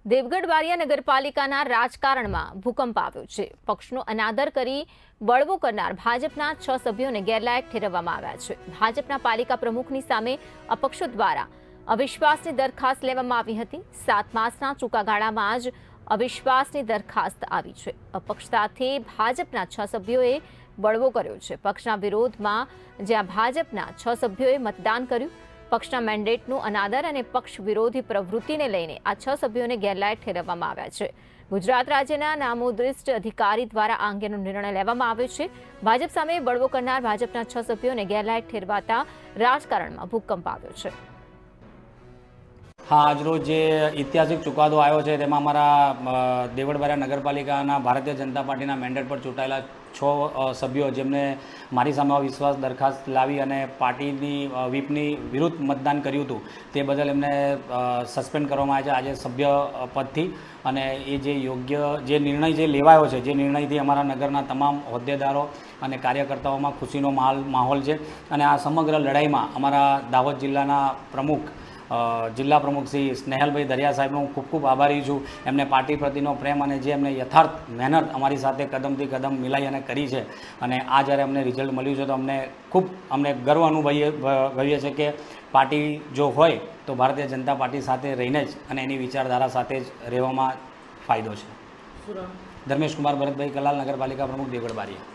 દેવગઢ બારિયા નગરપાલિકાના રાજકારણમાં ભૂકંપ આવ્યો છે। પક્ષનો અનાદર કરી બળવો કરનાર ભાજપના 6 સભ્યોને ગેરલાયક ઠેરવવામાં આવ્યા છે। ભાજપના પાલિકા પ્રમુખની સામે અપક્ષો દ્વારા અવિશ્વાસની દરખાસ્ત લેવામાં આવી હતી। 7 માસના ટૂંકા ગાળામાં જ અવિશ્વાસની દરખાસ્ત આવી છે। અપક્ષ સાથે ભાજપના 6 સભ્યોએ બળવો કર્યો છે। પક્ષના વિરોધમાં જ્યાં ભાજપના 6 સભ્યોએ મતદાન કર્યું। પક્ષના મેન્ડેટનું અનાદર અને પક્ષ વિરોધી પ્રવૃત્તિને લઈને આ 6 સભ્યોને ગેરલાયક ઠેરવવામાં આવ્યા છે। ગુજરાત રાજ્યના નામોદિષ્ટ અધિકારી દ્વારા આ અંગેનો નિર્ણય લેવામાં આવ્યો છે। ભાજપ સામે બળવો કરનાર ભાજપના 6 સભ્યોને ગેરલાયક ઠેરવાતા રાજકારણમાં ભૂકંપ આવ્યો છે। हाँ, આજરોજ જે ઐતિહાસિક ચુકાદો આવ્યો છે તેમાં અમારા દેવગઢ બારિયા નગરપાલિકાના ભારતીય જનતા પાર્ટીના મેન્ડેટ પર ચૂંટાયેલા 6 સભ્યો જેમને મારી સામે અવિશ્વાસ દરખાસ્ત લાવી અને પાર્ટીની વ્હીપની વિરુદ્ધ મતદાન કર્યું હતું તે બદલ એમને સસ્પેન્ડ કરવામાં આવ્યા છે આજે સભ્ય પદથી। અને એ જે યોગ્ય જે નિર્ણય જે લેવાયો છે જે નિર્ણયથી અમારા નગરના તમામ હોદ્દેદારો અને કાર્યકર્તાઓમાં ખુશીનો માહોલ છે। અને આ સમગ્ર લડાઈમાં અમારા દાહોદ જિલ્લાના પ્રમુખ જિલ્લા પ્રમુખ શ્રી સ્નેહલભાઈ દરિયા સાહેબનો હું ખૂબ ખૂબ આભારી છું। એમને પાર્ટી પ્રતિનો પ્રેમ અને જે એમને યથાર્થ મહેનત અમારી સાથે કદમથી કદમ મિલાઈ અને કરી છે અને આ જ્યારે અમને રિઝલ્ટ મળ્યું છે તો અમને ગર્વ અનુભવીએ છીએ કે પાર્ટી જો હોય તો ભારતીય જનતા પાર્ટી સાથે રહીને જ અને એની વિચારધારા સાથે જ રહેવામાં ફાયદો છે। ધર્મેશ કુમાર ભરતભાઈ કલાલ, નગરપાલિકા પ્રમુખ, દેવગઢ બારિયા।